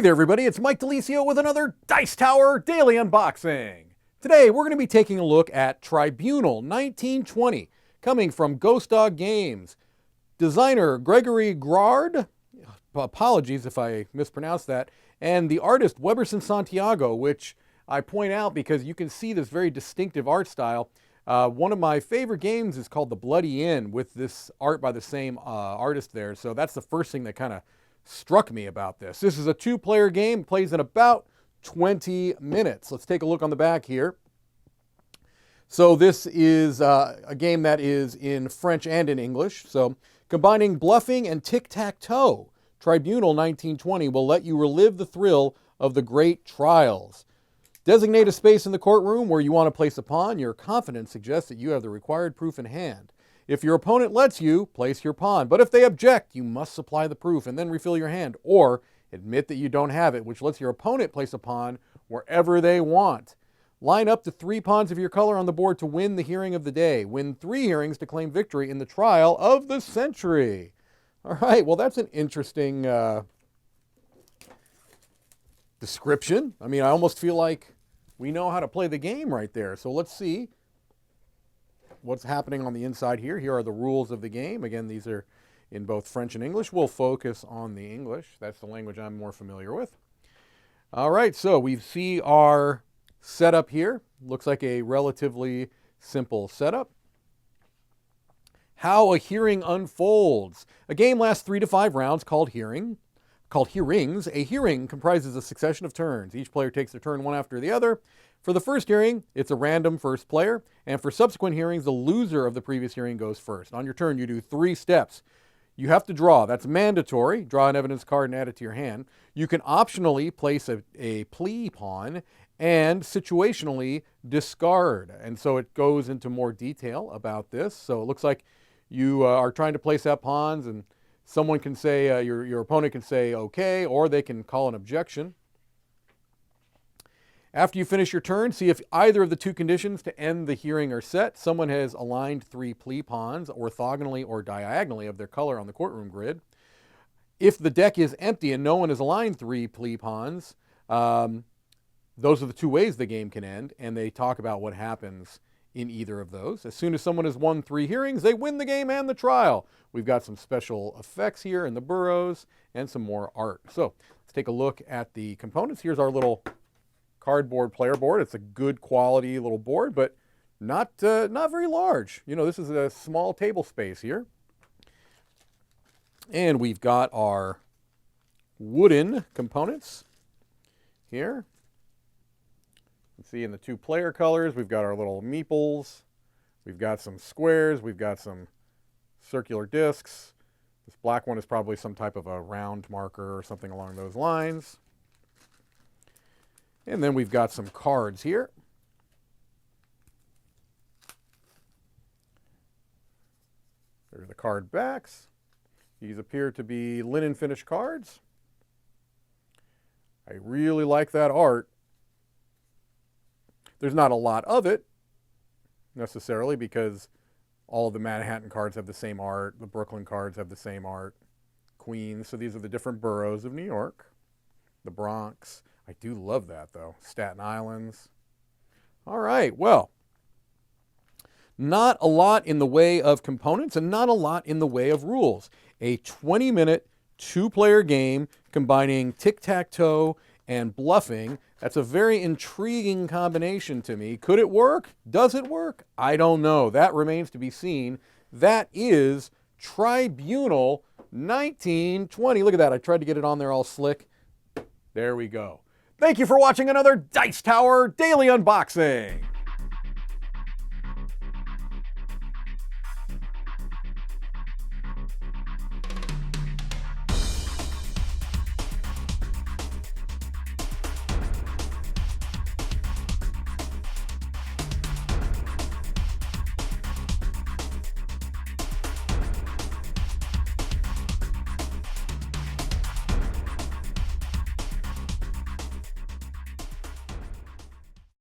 there everybody, it's Mike DeLisio with another Dice Tower Daily Unboxing. Today we're going to be taking a look at Tribunal 1920, coming from Ghost Dog Games. Designer Gregory Grard, apologies if I mispronounced that, and the artist Weberson Santiago, which I point out because you can see this very distinctive art style. One of my favorite games is called The Bloody Inn, with this art by the same artist there, so that's the first thing that kind of struck me about this. This is a two-player game, plays in about 20 minutes. Let's take a look on the back here. So this is a game that is in French and in English. So combining bluffing and tic-tac-toe, Tribunal 1920 will let you relive the thrill of the great trials. Designate a space in the courtroom where you want to place a pawn. Your confidence suggests that you have the required proof in hand. If your opponent lets you, place your pawn. But if they object, you must supply the proof and then refill your hand, or admit that you don't have it, which lets your opponent place a pawn wherever they want. Line up to 3 pawns of your color on the board to win the hearing of the day. Win 3 hearings to claim victory in the trial of the century. All right, well, that's an interesting description. I mean, I almost feel like we know how to play the game right there. So let's see what's happening on the inside here. Here are the rules of the game. Again, these are in both French and English. We'll focus on the English. That's the language I'm more familiar with. All right, so we see our setup here. Looks like a relatively simple setup. How a hearing unfolds. A game lasts 3 to 5 rounds called hearings. A hearing comprises a succession of turns. Each player takes their turn one after the other. For the first hearing, it's a random first player, and for subsequent hearings, the loser of the previous hearing goes first. On your turn, you do 3 steps. You have to draw. That's mandatory. Draw an evidence card and add it to your hand. You can optionally place a plea pawn and situationally discard. And so it goes into more detail about this. So it looks like you are trying to place out pawns, and someone can say, your opponent can say okay, or they can call an objection. After you finish your turn, see if either of the 2 conditions to end the hearing are set. Someone has aligned 3 plea pawns orthogonally or diagonally of their color on the courtroom grid. If the deck is empty and no one has aligned 3 plea pawns, those are the 2 ways the game can end, and they talk about what happens in either of those. As soon as someone has won 3 hearings, they win the game and the trial. We've got some special effects here in the burrows and some more art. So let's take a look at the components. Here's our little cardboard player board. It's a good quality little board, but not very large. You know, this is a small table space here. And we've got our wooden components here. You can see in the 2 player colors, we've got our little meeples. We've got some squares. We've got some circular discs. This black one is probably some type of a round marker or something along those lines. And then we've got some cards here. There are the card backs. These appear to be linen finish cards. I really like that art. There's not a lot of it, necessarily, because all of the Manhattan cards have the same art. The Brooklyn cards have the same art. Queens, so these are the different boroughs of New York. The Bronx. I do love that, though. Staten Islands. All right, well, not a lot in the way of components and not a lot in the way of rules. A 20-minute, 2-player game combining tic-tac-toe and bluffing. That's a very intriguing combination to me. Could it work? Does it work? I don't know. That remains to be seen. That is Tribunal 1920. Look at that. I tried to get it on there all slick. There we go. Thank you for watching another Dice Tower Daily Unboxing.